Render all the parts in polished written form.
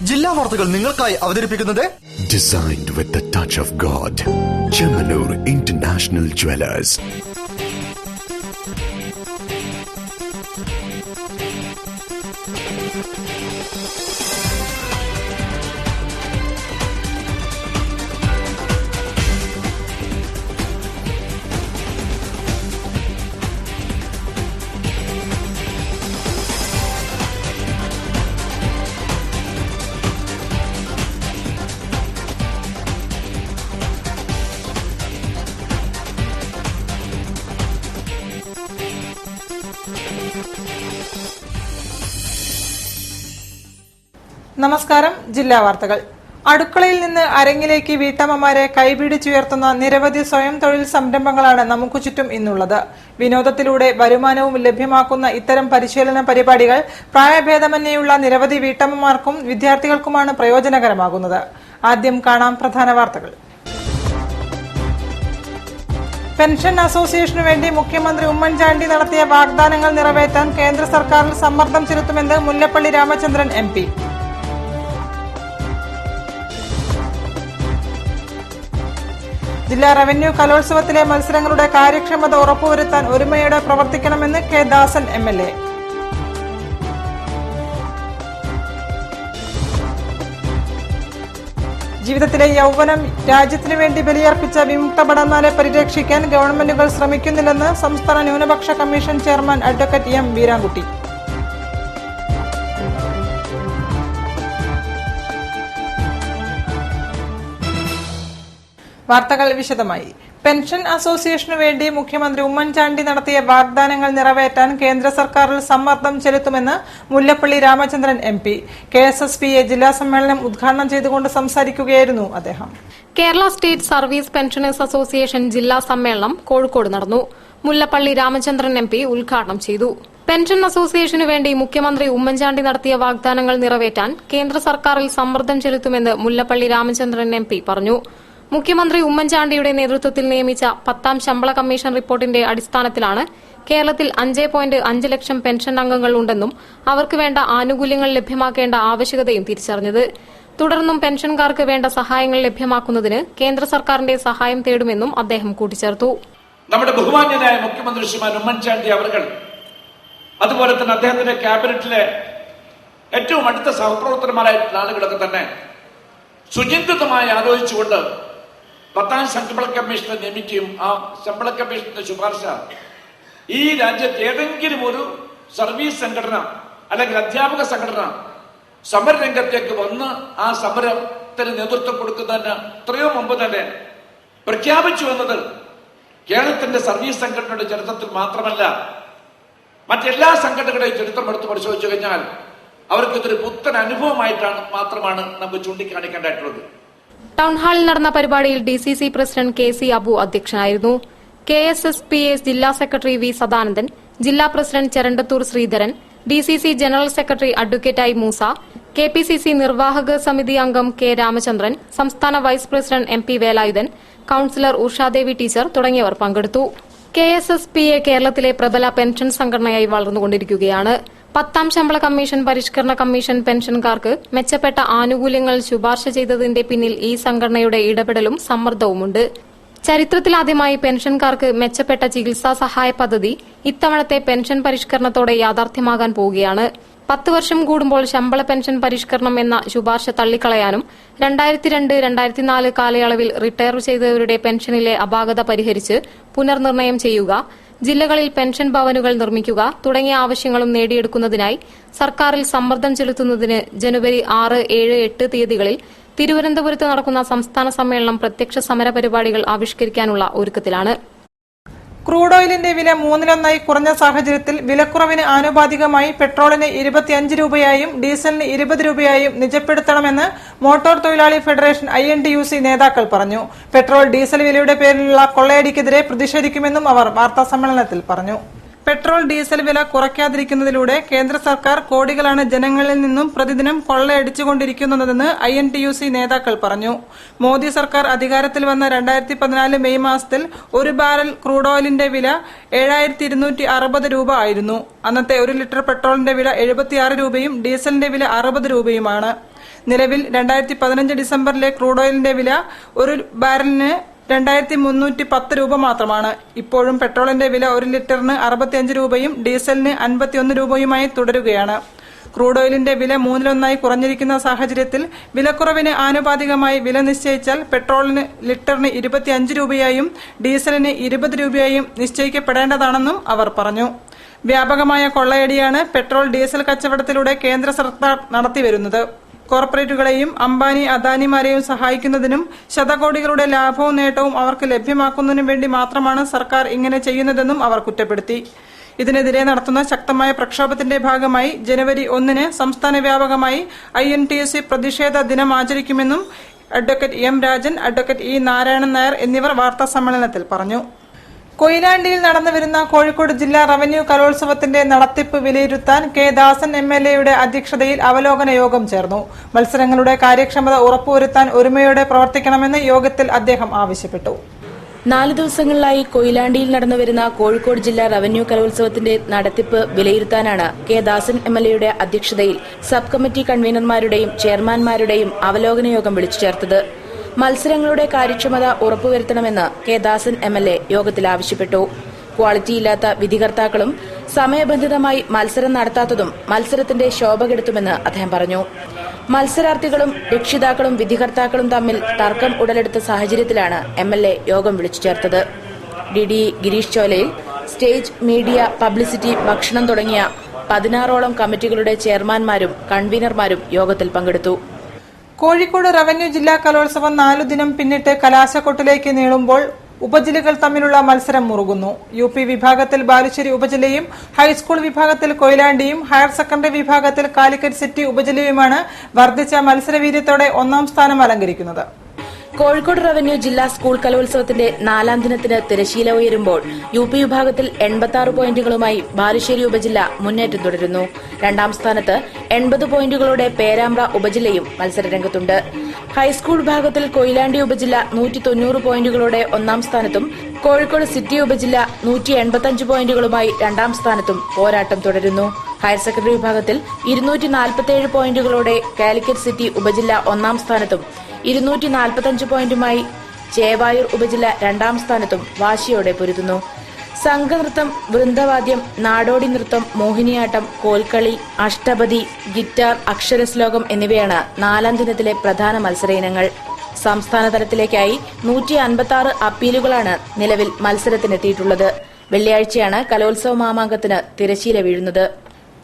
ജില്ലാ വാർത്തകൾ നിങ്ങൾക്കായി അവതരിപ്പിക്കുന്നത് Designed with the touch of God. Chemanur International Jewelers. നമസ്കാരം. ജില്ലാ വാർത്തകൾ. അടുക്കളയിൽ നിന്ന് അരങ്ങിലേക്ക് വീട്ടമ്മമാരെ കൈപിടിച്ചുയർത്തുന്ന നിരവധി സ്വയം തൊഴിൽ സംരംഭങ്ങളാണ് നമുക്ക് ചുറ്റും ഇന്നുള്ളത്. വിനോദത്തിലൂടെ വരുമാനവും ലഭ്യമാക്കുന്ന ഇത്തരം പരിശീലന പരിപാടികൾ പ്രായഭേദമന്യേയുള്ള നിരവധി വീട്ടമ്മമാർക്കും വിദ്യാർത്ഥികൾക്കുമാണ് പ്രയോജനകരമാകുന്നത്. ആദ്യം കാണാം പ്രധാന വാർത്തകൾ. പെൻഷൻ അസോസിയേഷനു വേണ്ടി മുഖ്യമന്ത്രി ഉമ്മൻചാണ്ടി നടത്തിയ വാഗ്ദാനങ്ങൾ നിറവേറ്റാൻ കേന്ദ്ര സർക്കാരിൽ സമ്മർദ്ദം ചെലുത്തുമെന്ന് മുല്ലപ്പള്ളി രാമചന്ദ്രൻ MP. ജില്ലാ റവന്യൂ കലോത്സവത്തിലെ മത്സരങ്ങളുടെ കാര്യക്ഷമത ഉറപ്പുവരുത്താൻ ഒരുമയോടെ പ്രവർത്തിക്കണമെന്ന് കെ ദാസൻ MLA. ജീവിതത്തിലെ യൗവനം രാജ്യത്തിനു വേണ്ടി ബലിയർപ്പിച്ച വിമുക്ത ഭടന്മാരെ പരിരക്ഷിക്കാൻ ഗവൺമെന്റുകൾ ശ്രമിക്കുന്നില്ലെന്ന് സംസ്ഥാന ന്യൂനപക്ഷ commission chairman advocate M. Veerankutty. വാർത്തകൾ വിശദമായി. പെൻഷൻ അസോസിയേഷനു വേണ്ടി മുഖ്യമന്ത്രി ഉമ്മൻചാണ്ടി നടത്തിയ വാഗ്ദാനങ്ങൾ നിറവേറ്റാൻ കേന്ദ്ര സർക്കാരിൽ സമ്മർദ്ദം ചെലുത്തുമെന്ന് മുല്ലപ്പള്ളി രാമചന്ദ്രൻ MP. KSSPA ജില്ലാ സമ്മേളനം ഉദ്ഘാടനം ചെയ്തുകൊണ്ട് സംസാരിക്കുകയായിരുന്നു അദ്ദേഹം. Kerala state service pensioners association ജില്ലാ സമ്മേളനം കോഴിക്കോട് നടന്നു. മുല്ലപ്പള്ളി രാമചന്ദ്രൻ MP ഉദ്ഘാടനം ചെയ്തു. പെൻഷൻ അസോസിയേഷനു വേണ്ടി മുഖ്യമന്ത്രി ഉമ്മൻചാണ്ടി നടത്തിയ വാഗ്ദാനങ്ങൾ നിറവേറ്റാൻ കേന്ദ്ര സർക്കാരിൽ സമ്മർദ്ദം ചെലുത്തുമെന്ന് മുല്ലപ്പള്ളി രാമചന്ദ്രൻ MP പറഞ്ഞു. മുഖ്യമന്ത്രി ഉമ്മൻചാണ്ടിയുടെ നേതൃത്വത്തിൽ നിയമിച്ച 10ാം ശമ്പള കമ്മീഷൻ റിപ്പോർട്ടിന്റെ അടിസ്ഥാനത്തിലാണ് കേരളത്തിൽ 5.5 ലക്ഷം പെൻഷൻ അംഗങ്ങൾ ഉണ്ടെന്നും അവർക്ക് വേണ്ട ആനുകൂല്യങ്ങൾ ലഭ്യമാക്കേണ്ട ആവശ്യകതയും തിരിച്ചറിഞ്ഞത്. തുടർന്നും പെൻഷൻകാർക്ക് വേണ്ട സഹായങ്ങൾ ലഭ്യമാക്കുന്നതിന് കേന്ദ്ര സർക്കാരിന്റെ സഹായം തേടുമെന്നും അദ്ദേഹം കൂട്ടിച്ചേർത്തു. നമ്മുടെ ബഹുമാന്യനായ മുഖ്യമന്ത്രി ശ്രീമാൻ ഉമ്മൻചാണ്ടി അവർ, അതുപോലെ തന്നെ അദ്ദേഹത്തിന്റെ ക്യാബിനറ്റിലെ ഏറ്റവും അടുത്ത സഹപ്രവർത്തകന്മാരായിട്ടുള്ള ആളുകളൊക്കെ തന്നെ സുചിന്തിതമായി ആലോചിച്ചുകൊണ്ട് 10ാം ശമ്പള കമ്മീഷനെ നിയമിക്കുകയും ആ ശമ്പള കമ്മീഷന്റെ ശുപാർശ ഈ രാജ്യത്ത് ഏതെങ്കിലും ഒരു സർവീസ് സംഘടന അല്ലെങ്കിൽ അധ്യാപക സംഘടന സമരരംഗത്തേക്ക് വന്ന് ആ സമരത്തിന് നേതൃത്വം കൊടുക്കുന്നതിന് എത്രയോ മുമ്പ് തന്നെ പ്രഖ്യാപിച്ചു എന്നത് കേരളത്തിന്റെ സർവീസ് സംഘടനയുടെ ചരിത്രത്തിൽ മാത്രമല്ല, മറ്റെല്ലാ സംഘടനകളുടെയും ചരിത്രം എടുത്ത് പരിശോധിച്ചു കഴിഞ്ഞാൽ അവർക്ക് ഇതൊരു പുത്തൻ അനുഭവമായിട്ടാണ് മാത്രമാണ് നമുക്ക് ചൂണ്ടിക്കാണിക്കേണ്ടതായിട്ടുള്ളത്. ടൌൺഹാളിൽ നടന്ന പരിപാടിയിൽ DCC പ്രസിഡന്റ് KC അബു അധ്യക്ഷനായിരുന്നു. KSSPA ജില്ലാ സെക്രട്ടറി V. സദാനന്ദൻ, ജില്ലാ president Cherandathur Sreedharan, DCC general secretary advocate I. Moosa, KPCC നിർവാഹക സമിതി അംഗം K. രാമചന്ദ്രൻ, സംസ്ഥാന vice president MP. Velayudhan, councillor Ushadevi teacher തുടങ്ങിയവർ പങ്കെടുത്തു. KSSPA കേരളത്തിലെ പ്രബല പെൻഷൻ സംഘടനയായി വളർന്നുകൊണ്ടിരിക്കുകയാണ്. 10ാം ശമ്പള കമ്മീഷൻ പരിഷ്കരണ കമ്മീഷൻ പെൻഷൻകാർക്ക് മെച്ചപ്പെട്ട ആനുകൂല്യങ്ങൾ ശുപാർശ ചെയ്തതിന്റെ പിന്നിൽ ഈ സംഘടനയുടെ ഇടപെടലും സമ്മർദ്ദവുമുണ്ട്. ചരിത്രത്തിലാദ്യമായി പെൻഷൻകാർക്ക് മെച്ചപ്പെട്ട ചികിത്സാ സഹായ പദ്ധതി ഇത്തവണത്തെ പെൻഷൻ പരിഷ്കരണത്തോടെ യാഥാർത്ഥ്യമാകാൻ പോവുകയാണ്. 10 വർഷം കൂടുമ്പോൾ ശമ്പള പെൻഷൻ പരിഷ്കരണം എന്ന ശുപാർശ തള്ളിക്കളയാനും 2002-2004 കാലയളവിൽ റിട്ടയർ ചെയ്തവരുടെ പെൻഷനിലെ അപാകത പരിഹരിച്ച് പുനർനിർണയം ചെയ്യുക, ജില്ലകളിൽ പെൻഷൻ ഭവനുകൾ നിർമ്മിക്കുക തുടങ്ങിയ ആവശ്യങ്ങളും നേടിയെടുക്കുന്നതിനായി സർക്കാരിൽ സമ്മർദ്ദം ചെലുത്തുന്നതിന് ജനുവരി 6, 7, 8 തീയതികളിൽ തിരുവനന്തപുരത്ത് നടക്കുന്ന സംസ്ഥാന സമ്മേളനം പ്രത്യക്ഷ സമര പരിപാടികൾ ആവിഷ്കരിക്കാനുള്ള ഒരുക്കത്തിലാണ്. ക്രൂഡ് ഓയിലിന്റെ വില 3-1 കുറഞ്ഞ സാഹചര്യത്തിൽ വിലക്കുറവിന് ആനുപാതികമായി പെട്രോളിന് 25 രൂപയായും ഡീസലിന് 20 രൂപയായും നിജപ്പെടുത്തണമെന്ന് മോട്ടോർ തൊഴിലാളി ഫെഡറേഷൻ INTUC നേതാക്കൾ പറഞ്ഞു. പെട്രോൾ ഡീസൽ വിലയുടെ പേരിലുള്ള കൊള്ളയടിക്കെതിരെ പ്രതിഷേധിക്കുമെന്നും അവർ വാർത്താസമ്മേളനത്തിൽ പറഞ്ഞു. പെട്രോൾ ഡീസൽ വില കുറയ്ക്കാതിരിക്കുന്നതിലൂടെ കേന്ദ്ര സർക്കാർ കോടികളാണ് ജനങ്ങളിൽ നിന്നും പ്രതിദിനം കൊള്ളയടിച്ചുകൊണ്ടിരിക്കുന്നതെന്ന് INTUC നേതാക്കൾ പറഞ്ഞു. മോദി സർക്കാർ അധികാരത്തിൽ വന്ന 2014 മെയ് മാസത്തിൽ ഒരു ബാരൽ ക്രൂഡ് ഓയിലിന്റെ വില 7,260 രൂപ ആയിരുന്നു. അന്നത്തെ 1 ലിറ്റർ പെട്രോളിന്റെ വില 76 രൂപയും ഡീസലിന്റെ വില 60 രൂപയുമാണ്. നിലവിൽ 2015 ഡിസംബറിലെ ക്രൂഡ് ഓയിലിന്റെ വില ഒരു ബാരലിന് 2310 രൂപ മാത്രമാണ്. ഇപ്പോഴും പെട്രോളിന്റെ വില 1 ലിറ്ററിന് 65 രൂപയും ഡീസലിന് 51 രൂപയുമായി തുടരുകയാണ്. ക്രൂഡ് ഓയിലിന്റെ വില 1/3 കുറഞ്ഞിരിക്കുന്ന സാഹചര്യത്തിൽ വിലക്കുറവിന് ആനുപാതികമായി വില നിശ്ചയിച്ചാൽ പെട്രോളിന് ലിറ്ററിന് 25 രൂപയായും ഡീസലിന് 20 രൂപയായും നിശ്ചയിക്കപ്പെടേണ്ടതാണെന്നും അവർ പറഞ്ഞു. വ്യാപകമായ കൊള്ളയടിയാണ് പെട്രോൾ ഡീസൽ കച്ചവടത്തിലൂടെ കേന്ദ്ര സർക്കാർ നടത്തിവരുന്നത്. കോർപ്പറേറ്റുകളെയും അംബാനി അദാനിമാരെയും സഹായിക്കുന്നതിനും ശതകോടികളുടെ ലാഭവും നേട്ടവും അവർക്ക് ലഭ്യമാക്കുന്നതിനും വേണ്ടി മാത്രമാണ് സർക്കാർ ഇങ്ങനെ ചെയ്യുന്നതെന്നും അവർ കുറ്റപ്പെടുത്തി. ഇതിനെതിരെ നടത്തുന്ന ശക്തമായ പ്രക്ഷോഭത്തിന്റെ ഭാഗമായി ജനുവരി 1 സംസ്ഥാന വ്യാപകമായി INTUC പ്രതിഷേധ ദിനം ആചരിക്കുമെന്നും advocate M Rajan, advocate E Narayanan Nair എന്നിവർ വാർത്താ സമ്മേളനത്തിൽ പറഞ്ഞു. കൊയിലാണ്ടിയിൽ നടന്നുവരുന്ന കോഴിക്കോട് ജില്ലാ റവന്യൂ കലോത്സവത്തിന്റെ നടത്തിപ്പ് വിലയിരുത്താൻ കെ ദാസൻ MLA അധ്യക്ഷതയിൽ അവലോകന യോഗം ചേർന്നു. മത്സരങ്ങളുടെ കാര്യക്ഷമത ഉറപ്പുവരുത്താൻ ഒരുമയോടെ പ്രവർത്തിക്കണമെന്ന് യോഗത്തിൽ അദ്ദേഹം ആവശ്യപ്പെട്ടു. 4 ദിവസങ്ങളിലായി കൊയിലാണ്ടിയിൽ നടന്നുവരുന്ന കോഴിക്കോട് ജില്ലാ റവന്യൂ കലോത്സവത്തിന്റെ നടത്തിപ്പ് വിലയിരുത്താനാണ് കെ ദാസൻ MLA അധ്യക്ഷതയിൽ സബ് കമ്മിറ്റി കൺവീനർമാരുടെയും ചെയർമാൻമാരുടെയും അവലോകന യോഗം വിളിച്ചു ചേർത്തത്. മത്സരങ്ങളുടെ കാര്യക്ഷമത ഉറപ്പുവരുത്തണമെന്ന് കെ ദാസൻ MLA യോഗത്തിൽ ആവശ്യപ്പെട്ടു. ക്വാളിറ്റിയില്ലാത്ത വിധികർത്താക്കളും സമയബന്ധിതമായി മത്സരം നടത്താത്തതും മത്സരത്തിന്റെ ശോഭ കെടുത്തുമെന്ന് അദ്ദേഹം പറഞ്ഞു. മത്സരാർത്ഥികളും രക്ഷിതാക്കളും വിധികർത്താക്കളും തമ്മിൽ തർക്കം ഉടലെടുത്ത സാഹചര്യത്തിലാണ് MLA യോഗം വിളിച്ചു ചേർത്തത്. DD Girish Cholayil stage, media, publicity, ഭക്ഷണം തുടങ്ങിയ 16ഓളം കമ്മിറ്റികളുടെ ചെയർമാൻമാരും കൺവീനർമാരും യോഗത്തിൽ പങ്കെടുത്തു. കോഴിക്കോട് റവന്യൂ ജില്ലാ കലോത്സവം 4 ദിനം പിന്നിട്ട് കലാശക്കൊട്ടിലേക്ക് നീളുമ്പോൾ ഉപജില്ലകൾ തമ്മിലുള്ള മത്സരം മുറുകുന്നു. UP വിഭാഗത്തിൽ ബാലുശ്ശേരി ഉപജില്ലയും ഹൈസ്കൂൾ വിഭാഗത്തിൽ കൊയിലാണ്ടിയും ഹയർ സെക്കൻഡറി വിഭാഗത്തിൽ കാലിക്കറ്റ് സിറ്റി ഉപജില്ലയുമാണ് വർദ്ധിച്ച മത്സരവീര്യത്തോടെ 1ാം സ്ഥാനം അലങ്കരിക്കുന്നത്. കോഴിക്കോട് റവന്യൂ ജില്ലാ സ്കൂൾ കലോത്സവത്തിന്റെ 4ാം ദിനത്തിന് തിരശീല ഉയരുമ്പോൾ UP വിഭാഗത്തിൽ 86 പോയിന്റുകളുമായി ബാലുശ്ശേരി ഉപജില്ല മുന്നേറ്റം തുടരുന്നു. 2ാം സ്ഥാനത്ത് 80 പോയിന്റുകളോടെ പേരാമ്പ്ര ഉപജില്ലയും മത്സരരംഗത്തുണ്ട്. ഹൈസ്കൂൾ വിഭാഗത്തിൽ കൊയിലാണ്ടി ഉപജില്ല 190 പോയിന്റുകളോടെ 1ാം സ്ഥാനത്തും കോഴിക്കോട് സിറ്റി ഉപജില്ല 185 പോയിന്റുകളുമായി 2ാം സ്ഥാനത്തും പോരാട്ടം തുടരുന്നു. ഹയർ സെക്കൻഡറി വിഭാഗത്തിൽ 247 പോയിന്റുകളോടെ കാലിക്കറ്റ് സിറ്റി ഉപജില്ല 1ാം സ്ഥാനത്തും 245 പോയിന്റുമായി ചേവായൂർ ഉപജില്ല 2ാം സ്ഥാനത്തും വാശിയോടെ പൊരുതുന്നു. സംഘനൃത്തം, വൃന്ദവാദ്യം, നാടോടി നൃത്തം, മോഹിനിയാട്ടം, കോൽക്കളി, അഷ്ടപതി, ഗിറ്റാർ, അക്ഷരശ്ലോകം എന്നിവയാണ് 4ാം ദിനത്തിലെ പ്രധാന മത്സര ഇനങ്ങൾ. സംസ്ഥാന തലത്തിലേക്കായി 156 അപ്പീലുകളാണ് നിലവിൽ മത്സരത്തിനെത്തിയിട്ടുള്ളത്. വെള്ളിയാഴ്ചയാണ് കലോത്സവ മാമാങ്കത്തിന് തിരശീല വീഴുന്നത്.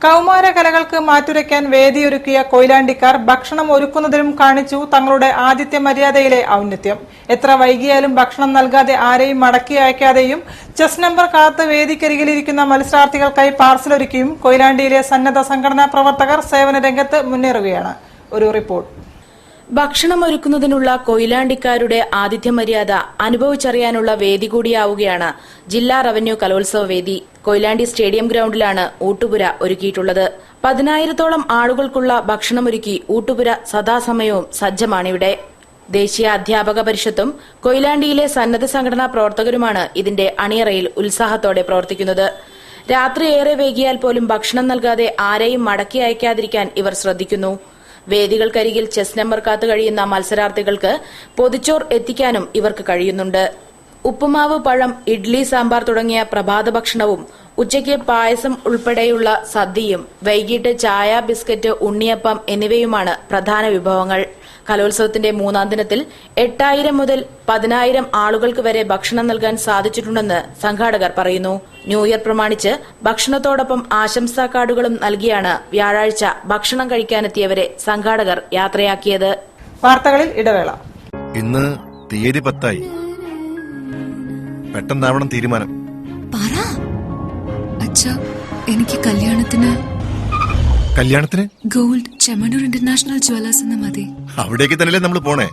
കൌമാര കലകൾക്ക് മാറ്റുരയ്ക്കാൻ വേദിയൊരുക്കിയ കൊയിലാണ്ടിക്കാർ ഭക്ഷണം ഒരുക്കുന്നതിലും കാണിച്ചു തങ്ങളുടെ ആതിഥ്യ മര്യാദയിലെ ഔന്നത്യം. എത്ര വൈകിയാലും ഭക്ഷണം നൽകാതെ ആരെയും മടക്കി അയക്കാതെയും ചെസ് നമ്പർ കാത്ത് വേദിക്കരികിലിരിക്കുന്ന മത്സരാർത്ഥികൾക്കായി പാർസലൊരുക്കിയും കൊയിലാണ്ടിയിലെ സന്നദ്ധ സംഘടനാ പ്രവർത്തകർ സേവന രംഗത്ത് മുന്നേറുകയാണ്. ഒരു റിപ്പോർട്ട്. ഭക്ഷണം ഒരുക്കുന്നതിനുള്ള കൊയിലാണ്ടിക്കാരുടെ ആതിഥ്യ മര്യാദ അനുഭവിച്ചറിയാനുള്ള വേദി കൂടിയാവുകയാണ് ജില്ലാ റവന്യൂ കലോത്സവ വേദി. കൊയിലാണ്ടി സ്റ്റേഡിയം ഗ്രൌണ്ടിലാണ് ഊട്ടുപുര ഒരുക്കിയിട്ടുള്ളത്. 10,000-ഓളം ആളുകൾക്കുള്ള ഭക്ഷണമൊരുക്കി ഊട്ടുപുര സദാസമയവും സജ്ജമാണിവിടെ. ദേശീയ അധ്യാപക പരിഷത്തും കൊയിലാണ്ടിയിലെ സന്നദ്ധ സംഘടനാ പ്രവർത്തകരുമാണ് ഇതിന്റെ അണിയറയിൽ ഉത്സാഹത്തോടെ പ്രവർത്തിക്കുന്നത്. രാത്രി ഏറെ വൈകിയാൽ പോലും ഭക്ഷണം നൽകാതെ ആരെയും മടക്കി അയക്കാതിരിക്കാൻ ഇവർ ശ്രദ്ധിക്കുന്നു. വേദികൾക്കരികിൽ ചെസ് നമ്പർ കാത്തു കഴിയുന്ന മത്സരാർത്ഥികൾക്ക് പൊതിച്ചോർ എത്തിക്കാനും ഇവർക്ക് കഴിയുന്നുണ്ട്. ഉപ്പുമാവ്, പഴം, ഇഡ്ലി, സാമ്പാർ തുടങ്ങിയ പ്രഭാത ഭക്ഷണവും ഉച്ചയ്ക്ക് പായസം ഉൾപ്പെടെയുള്ള സദ്യയും വൈകിട്ട് ചായ, ബിസ്ക്കറ്റ്, ഉണ്ണിയപ്പം എന്നിവയുമാണ് പ്രധാന വിഭവങ്ങൾ. കലോത്സവത്തിന്റെ 3ാം ദിനത്തിൽ 8,000 മുതൽ 10,000 ആളുകൾക്ക് വരെ ഭക്ഷണം നൽകാൻ സാധിച്ചിട്ടുണ്ടെന്ന് സംഘാടകർ പറയുന്നു. ന്യൂ ഇയർ പ്രമാണിച്ച് ഭക്ഷണത്തോടൊപ്പം ആശംസാ കാർഡുകളും നൽകിയാണ് വ്യാഴാഴ്ച ഭക്ഷണം കഴിക്കാനെത്തിയവരെ സംഘാടകർ യാത്രയാക്കിയത്. വാർത്തകളിൽ ഇടവേള. ഇന്ന് തീയതി 10 പെട്ടെന്നാവണം തീരുമാനം. എനിക്ക് കല്യാണത്തിന് ഗോൾഡ് ചെമ്മണ്ണൂർ ഇന്റർനാഷണൽ ജ്വല്ലേഴ്സ് എന്ന് മതി. അവിടേക്ക് തന്നെയല്ലേ നമ്മൾ പോണേ.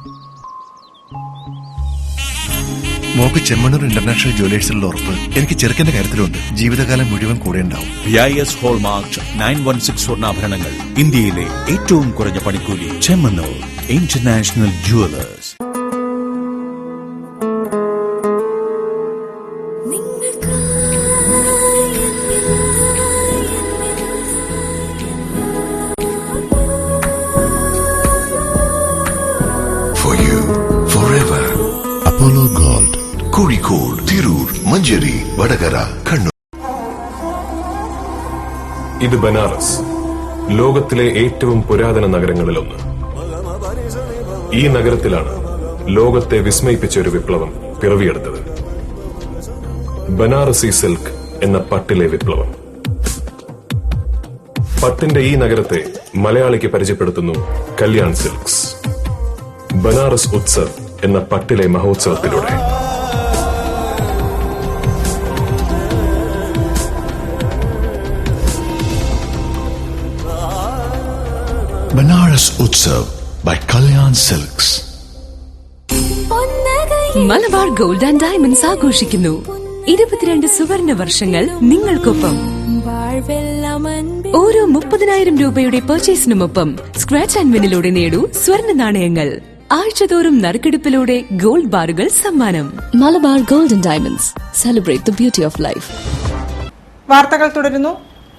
മോക്ക് ചെമ്മണ്ണൂർ ഇന്റർനാഷണൽ ജ്വല്ലേഴ്സിലുള്ള ഉറപ്പ് എനിക്ക് ചെറുക്കന്റെ കാര്യത്തിലുണ്ട്. ജീവിതകാലം മുഴുവൻ കൂടെ ഉണ്ടാവും. BIS ഹോൾമാർക്ക് 916 സ്വർണ്ണാഭരണങ്ങൾ, ഇന്ത്യയിലെ ഏറ്റവും കുറഞ്ഞ പണിക്കൂലി. Chemmanur international Jewellers. Apollo gold, Kozhikode, Tirur, Manjeri, Vadakara, Kannur. ഇത് ബനാറസ്, ലോകത്തിലെ ഏറ്റവും പുരാതന നഗരങ്ങളിലൊന്ന്. ഈ നഗരത്തിലാണ് ലോകത്തെ വിസ്മയിപ്പിച്ച ഒരു വിപ്ലവം പിറവിയെടുത്തത്. ബനാറസി സിൽക്ക് എന്ന പട്ടിലെ വിപ്ലവം. പട്ടിന്റെ ഈ നഗരത്തെ മലയാളിക്ക് പരിചയപ്പെടുത്തുന്നു കല്യാൺ സിൽക്സ്. ബനാറസ് ഉത്സവ് എന്ന പട്ടിലെ മഹോത്സവത്തിലൂടെ. Banaras Utsav by Kalyan Silks. Malabar gold and diamonds ആഘോഷിക്കുന്നു 22 സുവർണ വർഷങ്ങൾ നിങ്ങൾക്കൊപ്പം. ഓരോ 30,000 രൂപയുടെ പർച്ചേസിനുമൊപ്പം സ്ക്രാച്ച് ആൻഡ് വിന്നിലൂടെ നേടൂ സ്വർണ്ണ നാണയങ്ങൾ. ആഴ്ചതോറും നറുക്കെടുപ്പിലൂടെ ഗോൾഡ് ബാറുകൾ സമ്മാനം. Malabar gold and diamonds, celebrate the beauty of life. വാർത്തകൾ തുടരുന്നു.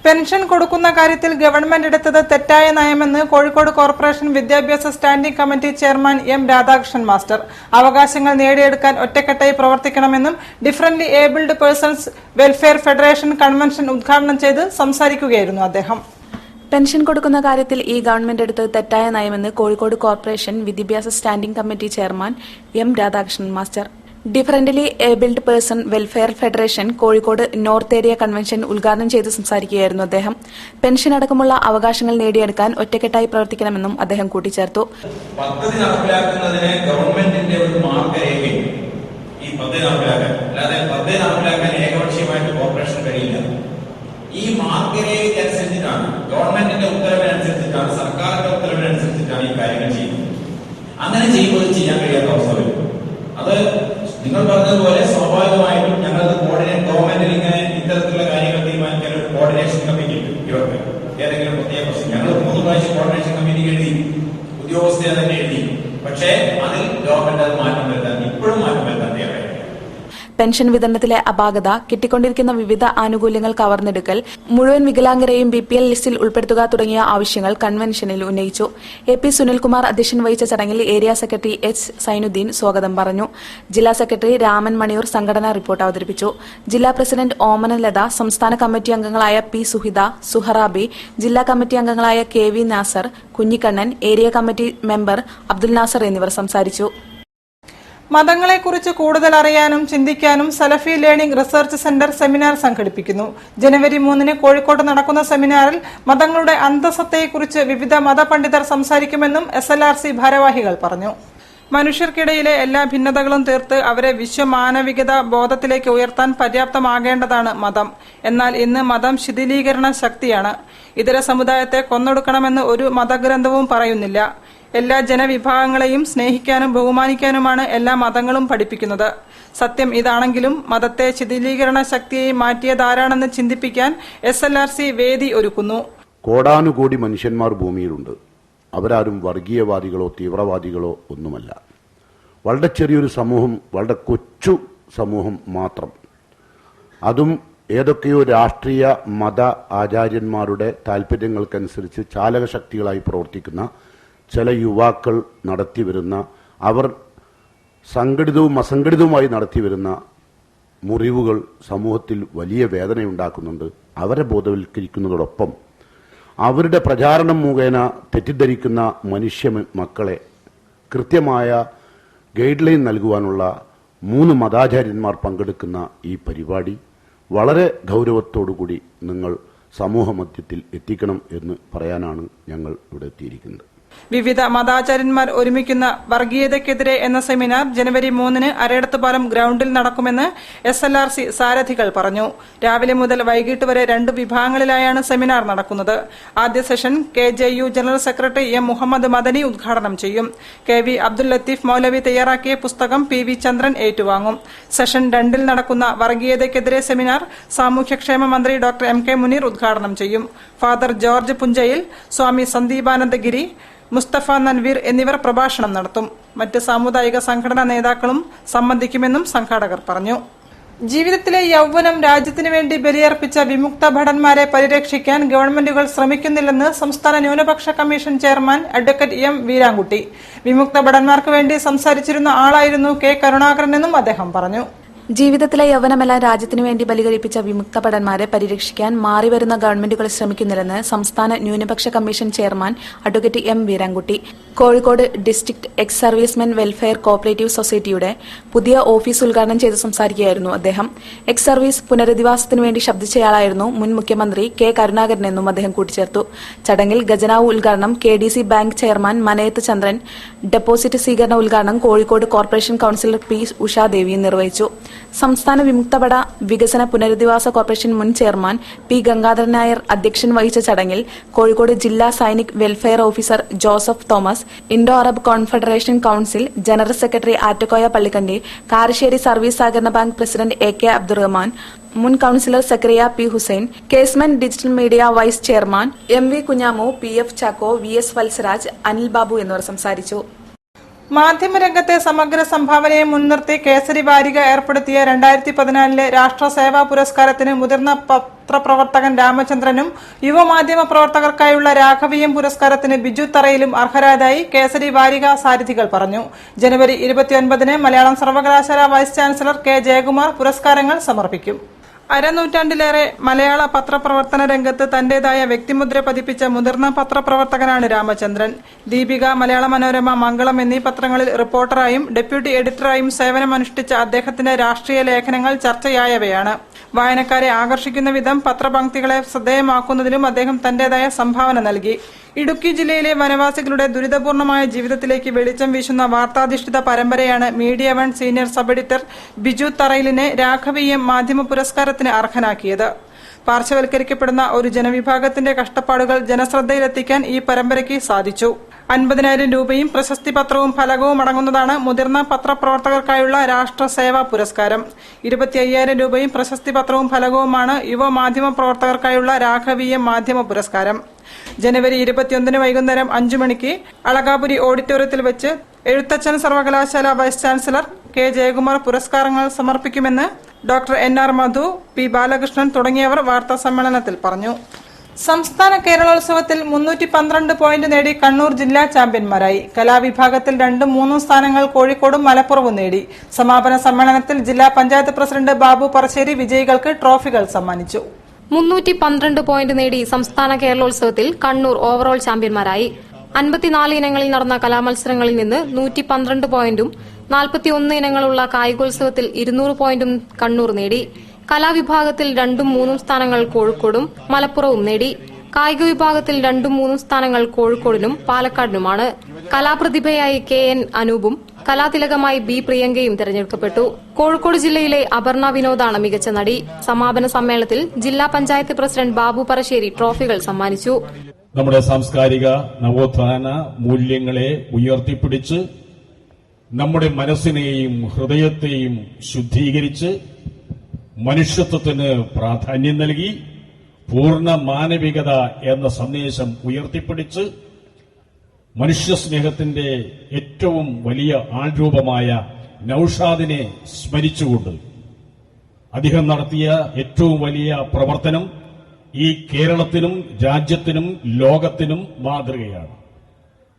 പെൻഷൻ കൊടുക്കുന്ന കാര്യത്തിൽ ഗവൺമെന്റ് എടുത്തത് തെറ്റായ നയമെന്ന് കോഴിക്കോട് കോർപ്പറേഷൻ വിദ്യാഭ്യാസ standing committee chairman M Radhakrishnan master. അവകാശങ്ങൾ നേടിയെടുക്കാൻ ഒറ്റക്കെട്ടായി പ്രവർത്തിക്കണമെന്നും differently abled persons welfare federation convention ഉദ്ഘാടനം ചെയ്ത് സംസാരിക്കുകയായിരുന്നു അദ്ദേഹം. പെൻഷൻ കൊടുക്കുന്ന കാര്യത്തിൽ ഈ ഗവൺമെന്റ് എടുത്തത് തെറ്റായ നയമെന്ന് കോഴിക്കോട് കോർപ്പറേഷൻ വിദ്യാഭ്യാസ standing committee chairman M Radhakrishnan master. Differently abled person welfare federation Kozhikode north area convention ഉദ്ഘാടനം ചെയ്ത് സംസാരിക്കുകയായിരുന്നു അദ്ദേഹം. പെൻഷൻ അടക്കമുള്ള അവകാശങ്ങൾ നേടിയെടുക്കാൻ ഒറ്റക്കെട്ടായി പ്രവർത്തിക്കണമെന്നും അദ്ദേഹം കൂട്ടിച്ചേർത്തു. പദ്ധതി നടപ്പിലാക്കുന്നതിന് ഗവൺമെന്റിന്റെ ഒരു മാർഗരേഖയും ഈ പദ്ധതി നടപ്പിലാക്കാൻ, അല്ലാതെ പദ്ധതി നടപ്പിലാക്കാൻ ഏകപക്ഷീയമായിട്ട് കോർപ്പറേഷൻ കഴിയില്ല. ഈ മാർഗരേഖയ്ക്കനുസരിച്ചിട്ടാണ്, ഗവൺമെന്റിന്റെ ഉത്തരവിനനുസരിച്ചിട്ടാണ്, സർക്കാരിന്റെ ഉത്തരവിനനുസരിച്ചിട്ടാണ് ഈ കാര്യങ്ങൾ ചെയ്യുന്നത്. അങ്ങനെ ചെയ്യുമ്പോൾ ചെയ്യാൻ കഴിയാത്ത അവസ്ഥ വരും. അത് നിങ്ങൾ പറഞ്ഞതുപോലെ സ്വാഭാവികമായിട്ടും ഞങ്ങളത് ഗവൺമെന്റിൽ ഇങ്ങനെ ഇത്തരത്തിലുള്ള കാര്യങ്ങൾ തീരുമാനിക്കാൻ ഒരു കോർഡിനേഷൻ കമ്മിറ്റി ഉണ്ട്. ഇവർക്ക് ഏതെങ്കിലും പ്രത്യേക പ്രശ്നം ഞങ്ങൾ 3 പ്രാവശ്യം കോർഡിനേഷൻ കമ്മിറ്റി എഴുതി, ഉദ്യോഗസ്ഥരെ തന്നെ എഴുതി. പക്ഷേ അതിൽ ഗവൺമെന്റ് അത് മാറ്റം വരുത്താൻ, ഇപ്പോഴും മാറ്റം വരുത്താൻ തയ്യാറായി. പെൻഷൻ വിതരണത്തിലെ അപാകത, കിട്ടിക്കൊണ്ടിരിക്കുന്ന വിവിധ ആനുകൂല്യങ്ങൾ കവർന്നെടുക്കൽ, മുഴുവൻ വികലാംഗരെയും BPL ലിസ്റ്റിൽ ഉൾപ്പെടുത്തുക തുടങ്ങിയ ആവശ്യങ്ങൾ കൺവെൻഷനിൽ ഉന്നയിച്ചു. AP സുനിൽകുമാർ അധ്യക്ഷൻ വഹിച്ച ചടങ്ങിൽ ഏരിയ സെക്രട്ടറി H സൈനുദ്ദീൻ സ്വാഗതം പറഞ്ഞു. ജില്ലാ സെക്രട്ടറി രാമൻ മണിയൂർ സംഘടനാ റിപ്പോർട്ട് അവതരിപ്പിച്ചു. ജില്ലാ പ്രസിഡന്റ് ഓമനലത, സംസ്ഥാന കമ്മിറ്റി അംഗങ്ങളായ P സുഹിത, സുഹറാബി, ജില്ലാ കമ്മിറ്റി അംഗങ്ങളായ KV Nasar, Kunhikannan, area committee member Abdul Nasar എന്നിവർ സംസാരിച്ചു. മതങ്ങളെക്കുറിച്ച് കൂടുതൽ അറിയാനും ചിന്തിക്കാനും Salafi learning research centre seminar സംഘടിപ്പിക്കുന്നു. ജനുവരി 3-ന് കോഴിക്കോട് നടക്കുന്ന സെമിനാറിൽ മതങ്ങളുടെ അന്തസത്തയെക്കുറിച്ച് വിവിധ മതപണ്ഡിതർ സംസാരിക്കുമെന്നും SLRC ഭാരവാഹികൾ പറഞ്ഞു. മനുഷ്യർക്കിടയിലെ എല്ലാ ഭിന്നതകളും തീർത്ത് അവരെ വിശ്വമാനവികത ബോധത്തിലേക്ക് ഉയർത്താൻ പര്യാപ്തമാകേണ്ടതാണ് മതം. എന്നാൽ ഇന്ന് മതം ശിഥിലീകരണ ശക്തിയാണ്. ഇതര സമുദായത്തെ കൊന്നൊടുക്കണമെന്ന് ഒരു മതഗ്രന്ഥവും പറയുന്നില്ല. എല്ലാ ജനവിഭാഗങ്ങളെയും സ്നേഹിക്കാനും ബഹുമാനിക്കാനുമാണ് എല്ലാ മതങ്ങളും പഠിപ്പിക്കുന്നത്. സത്യം ഇതാണെങ്കിലും മതത്തെ ശിഥിലീകരണ ശക്തിയായി മാറ്റിയതാരാണെന്ന് ചിന്തിപ്പിക്കാൻ SLRC വേദി ഒരുക്കുന്നു. കോടാനുകോടി മനുഷ്യന്മാർ ഭൂമിയിലുണ്ട്. അവരാരും വർഗീയവാദികളോ തീവ്രവാദികളോ ഒന്നുമല്ല. വളരെ ചെറിയൊരു സമൂഹം, വളരെ കൊച്ചു സമൂഹം മാത്രം. അതും ഏതൊക്കെയോ രാഷ്ട്രീയ മത ആചാര്യന്മാരുടെ താല്പര്യങ്ങൾക്കനുസരിച്ച് ചാലകശക്തികളായി പ്രവർത്തിക്കുന്ന ചില യുവാക്കൾ നടത്തിവരുന്ന, അവർ സംഘടിതവും അസംഘടിതവുമായി നടത്തിവരുന്ന മുറിവുകൾ സമൂഹത്തിൽ വലിയ വേദനയുണ്ടാക്കുന്നുണ്ട്. അവരെ ബോധവൽക്കരിക്കുന്നതോടൊപ്പം അവരുടെ പ്രചാരണം മുഖേന തെറ്റിദ്ധരിക്കുന്ന മനുഷ്യ മക്കളെ കൃത്യമായ ഗൈഡ് ലൈൻ നൽകുവാനുള്ള 3 മതാചാര്യന്മാർ പങ്കെടുക്കുന്ന ഈ പരിപാടി വളരെ ഗൗരവത്തോടുകൂടി നിങ്ങൾ സമൂഹമധ്യത്തിൽ എത്തിക്കണം എന്ന് പറയാനാണ് ഞങ്ങൾ ഇവിടെ എത്തിയിരിക്കുന്നത്. വിവിധ മതാചാര്യന്മാർ ഒരുമിക്കുന്ന വർഗീയതയ്ക്കെതിരെ എന്ന സെമിനാർ ജനുവരി 3-ന് അരയടത്തുപാലം ഗ്രൌണ്ടിൽ നടക്കുമെന്ന് SLRC സാരഥികൾ പറഞ്ഞു. രാവിലെ മുതൽ വൈകിട്ട് വരെ 2 വിഭാഗങ്ങളിലായാണ് സെമിനാർ നടക്കുന്നത്. ആദ്യ session KJU general secretary M Muhammad Madani ഉദ്ഘാടനം ചെയ്യും. KV അബ്ദുൽ ലത്തീഫ് മൗലവി തയ്യാറാക്കിയ പുസ്തകം PV ചന്ദ്രൻ ഏറ്റുവാങ്ങും. സെഷൻ 2-ൽ നടക്കുന്ന വർഗീയതയ്ക്കെതിരെ സെമിനാർ സാമൂഹ്യക്ഷേമ മന്ത്രി ഡോക്ടർ MK മുനീർ ഉദ്ഘാടനം ചെയ്യും. ഫാദർ ജോർജ് പുഞ്ചയിൽ, സ്വാമി സന്ദീപാനന്ദഗിരി, മുസ്തഫ നൻവീർ എന്നിവർ പ്രഭാഷണം നടത്തും. മറ്റ് സാമുദായിക സംഘടനാ നേതാക്കളും സംബന്ധിക്കുമെന്നും സംഘാടകർ പറഞ്ഞു. ജീവിതത്തിലെ യൗവനം രാജ്യത്തിനു വേണ്ടി ബലിയർപ്പിച്ച വിമുക്ത ഭടന്മാരെ പരിരക്ഷിക്കാൻ ഗവൺമെന്റുകൾ ശ്രമിക്കുന്നില്ലെന്ന് സംസ്ഥാന ന്യൂനപക്ഷ commission chairman advocate M Veerankutty. വിമുക്ത ഭടന്മാർക്ക് വേണ്ടി സംസാരിച്ചിരുന്ന ആളായിരുന്നു കെ കരുണാകരനെന്നും അദ്ദേഹം പറഞ്ഞു. ജീവിതത്തിലെ യൗവനമെല്ലാം രാജ്യത്തിനു വേണ്ടി ബലികഴിപ്പിച്ച വിമുക്ത ഭടന്മാരെ പരിരക്ഷിക്കാൻ മാറിവരുന്ന ഗവൺമെന്റുകൾ ശ്രമിക്കുന്നില്ലെന്ന് സംസ്ഥാന ന്യൂനപക്ഷ commission chairman advocate M Veerankutty Kozhikode district ex servicemen welfare cooperative സൊസൈറ്റിയുടെ പുതിയ ഓഫീസ് ഉദ്ഘാടനം ചെയ്ത് സംസാരിക്കുകയായിരുന്നു അദ്ദേഹം. എക്സ് സർവീസ് പുനരധിവാസത്തിനു വേണ്ടി ശബ്ദിച്ചയാളായിരുന്നു മുൻ മുഖ്യമന്ത്രി കെ കരുണാകരനെന്നും അദ്ദേഹം കൂട്ടിച്ചേർത്തു. ചടങ്ങിൽ ഖജനാവ് ഉദ്ഘാടനം KDC ബാങ്ക് ചെയർമാൻ മനയത്ത് ചന്ദ്രൻ, ഡെപ്പോസിറ്റ് സ്വീകരണ ഉദ്ഘാടനം Kozhikode corporation councillor P. Ushadevi നിർവഹിച്ചു. സംസ്ഥാന വിമുക്തഭട വികസന പുനരധിവാസ കോർപ്പറേഷൻ മുൻ ചെയർമാൻ P. ഗംഗാധരൻ നായർ അധ്യക്ഷൻ വഹിച്ച ചടങ്ങിൽ കോഴിക്കോട് ജില്ലാ Sainik welfare officer Joseph Thomas, Indo Arab confederation council general secretary Attakoya Pallikkandi, Karassery service സഹകരണ ബാങ്ക് പ്രസിഡന്റ് AK അബ്ദുറഹ്മാൻ, മുൻ കൌൺസിലർ സക്കറിയ P. ഹുസൈൻ, കേസ്മെൻ digital media vice chairman MV Kunhamu, PF Chacko, VS Valsaraj, Anil Babu എന്നിവർ സംസാരിച്ചു. മാധ്യമരംഗത്തെ സമഗ്ര സംഭാവനയെ മുൻനിർത്തി കേസരി വാരിക ഏർപ്പെടുത്തിയ 2014 രാഷ്ട്ര സേവാ പുരസ്കാരത്തിന് മുതിർന്ന പത്രപ്രവർത്തകൻ രാമചന്ദ്രനും യുവമാധ്യമ പ്രവർത്തകർക്കായുള്ള രാഘവീയം പുരസ്കാരത്തിന് ബിജു തറയിലും അർഹരായതായി കേസരി വാരിക സാരഥികൾ പറഞ്ഞു. ജനുവരി 29 മലയാളം സർവകലാശാല വൈസ് ചാൻസലർ K. ജയകുമാർ പുരസ്കാരങ്ങൾ സമർപ്പിക്കും. അരനൂറ്റാണ്ടിലേറെ മലയാള പത്രപ്രവർത്തന രംഗത്ത് തന്റേതായ വ്യക്തിമുദ്ര പതിപ്പിച്ച മുതിർന്ന പത്രപ്രവർത്തകനാണ് രാമചന്ദ്രൻ. ദീപിക, മലയാള മനോരമ, മംഗളം എന്നീ പത്രങ്ങളിൽ റിപ്പോർട്ടറായും ഡെപ്യൂട്ടി എഡിറ്ററായും സേവനമനുഷ്ഠിച്ച അദ്ദേഹത്തിന്റെ രാഷ്ട്രീയ ലേഖനങ്ങൾ ചർച്ചയായവയാണ്. വായനക്കാരെ ആകർഷിക്കുന്ന വിധം പത്രപംക്തികളെ ശ്രദ്ധേയമാക്കുന്നതിലും അദ്ദേഹം തന്റേതായ സംഭാവന നൽകി. ഇടുക്കി ജില്ലയിലെ വനവാസികളുടെ ദുരിതപൂർണമായ ജീവിതത്തിലേക്ക് വെളിച്ചം വീശുന്ന വാർത്താധിഷ്ഠിത പരമ്പരയാണ് media one senior sub editor Biju തറയിലിനെ രാഘവീയം മാധ്യമ പുരസ്കാരത്തിന് അർഹനാക്കിയത്. പാർശ്വവൽക്കരിക്കപ്പെടുന്ന ഒരു ജനവിഭാഗത്തിന്റെ കഷ്ടപ്പാടുകൾ ജനശ്രദ്ധയിലെത്തിക്കാൻ ഈ പരമ്പരയ്ക്ക് സാധിച്ചു. 50,000 രൂപയും പ്രശസ്തി പത്രവും ഫലകവും അടങ്ങുന്നതാണ് മുതിർന്ന പത്രപ്രവർത്തകർക്കായുള്ള രാഷ്ട്ര സേവാ പുരസ്കാരം. 25,000 രൂപയും പ്രശസ്തി പത്രവും ഫലകവുമാണ് യുവ മാധ്യമ പ്രവർത്തകർക്കായുള്ള രാഘവീയം മാധ്യമ പുരസ്കാരം. ജനുവരി 21 വൈകുന്നേരം 5 മണിക്ക് അളകാപുരി ഓഡിറ്റോറിയത്തിൽ വെച്ച് എഴുത്തച്ഛൻ സർവകലാശാല വൈസ് ചാൻസലർ K. ജയകുമാർ പുരസ്കാരങ്ങൾ സമർപ്പിക്കുമെന്ന് ഡോക്ടർ NR മധു, P. ബാലകൃഷ്ണൻ തുടങ്ങിയവർ വാർത്താ സമ്മേളനത്തിൽ പറഞ്ഞു. സംസ്ഥാന കേരളോത്സവത്തിൽ 312 പോയിന്റ് നേടി കണ്ണൂർ ജില്ലാ ചാമ്പ്യന്മാരായി. കലാവിഭാഗത്തിൽ 2ഉം 3ഉം സ്ഥാനങ്ങൾ കോഴിക്കോടും മലപ്പുറവും നേടി. സമാപന സമ്മേളനത്തിൽ ജില്ലാ പഞ്ചായത്ത് പ്രസിഡന്റ് ബാബു പറശ്ശേരി വിജയികൾക്ക് ട്രോഫികൾ സമ്മാനിച്ചു. 312 പോയിന്റ് നേടി സംസ്ഥാന കേരളോത്സവത്തിൽ കണ്ണൂർ ഓവറോൾ ചാമ്പ്യന്മാരായി. 54 ഇനങ്ങളിൽ നടന്ന കലാമത്സരങ്ങളിൽ നിന്ന് 112 പോയിന്റും 41 ഇനങ്ങളുള്ള കായികോത്സവത്തിൽ 200 പോയിന്റും കണ്ണൂർ നേടി. കലാവിഭാഗത്തിൽ 2ഉം 3ഉം സ്ഥാനങ്ങൾ കോഴിക്കോടും മലപ്പുറവും നേടി. കായിക വിഭാഗത്തിൽ 2ഉം 3ഉം സ്ഥാനങ്ങൾ കോഴിക്കോടിനും പാലക്കാടിനുമാണ്. കലാപ്രതിഭയായി KN അനൂപും കലാതിലകമായി B. പ്രിയങ്കയും തെരഞ്ഞെടുക്കപ്പെട്ടു. കോഴിക്കോട് ജില്ലയിലെ അപർണ വിനോദാണ് മികച്ച നടി. സമാപന സമ്മേളനത്തിൽ ജില്ലാ പഞ്ചായത്ത് പ്രസിഡന്റ് ബാബു പറശ്ശേരി ട്രോഫികൾ സമ്മാനിച്ചു. നമ്മുടെ സാംസ്കാരിക നവോത്ഥാന മൂല്യങ്ങളെ ഉയർത്തിപ്പിടിച്ച് നമ്മുടെ മനസ്സിനെയും ഹൃദയത്തെയും ശുദ്ധീകരിച്ച് മനുഷ്യത്വത്തിന് പ്രാധാന്യം നൽകി പൂർണ്ണ മാനവികത എന്ന സന്ദേശം ഉയർത്തിപ്പിടിച്ച് മനുഷ്യസ്നേഹത്തിന്റെ ഏറ്റവും വലിയ ആൾരൂപമായ നൌഷാദിനെ സ്മരിച്ചുകൊണ്ട് അദ്ദേഹം നടത്തിയ ഏറ്റവും വലിയ പ്രവർത്തനം ഈ കേരളത്തിനും രാജ്യത്തിനും ലോകത്തിനും മാതൃകയാണ്.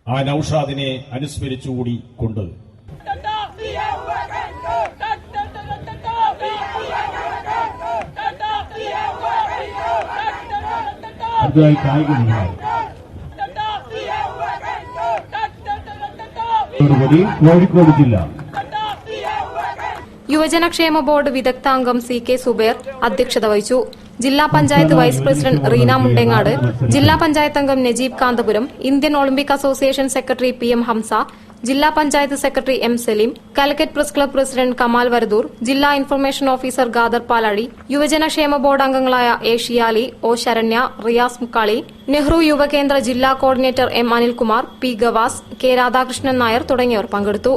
ആ നൌഷാദിനെ അനുസ്മരിച്ചുകൂടി കൊണ്ട് അടുത്തതായി കായിക വിഭാഗം കോഴിക്കോട് ജില്ല യുവജനക്ഷേമ ബോർഡ് വിദഗ്ധാംഗം CK സുബേർ അധ്യക്ഷത വഹിച്ചു. ജില്ലാ പഞ്ചായത്ത് വൈസ് പ്രസിഡന്റ് റീന മുണ്ടേങ്ങാട്, ജില്ലാ പഞ്ചായത്ത് അംഗം Najeeb Kanthapuram, Indian Olympic association secretary PM Hamsa, ജില്ലാ panchayat secretary M. Saleem, Calicut press club president Kamal Varadoor, ജില്ലാ ഇൻഫർമേഷൻ ഓഫീസർ ഖാദർ പാലാഴി, യുവജനക്ഷേമ ബോർഡ് അംഗങ്ങളായ A. ഷിയാലി, O. ശരണ്യ, റിയാസ് മുക്കാളി, നെഹ്റു യുവകേന്ദ്ര ജില്ലാ coordinator M. Anilkumar, P. Gavas, K. Radhakrishnan Nair തുടങ്ങിയവർ പങ്കെടുത്തു.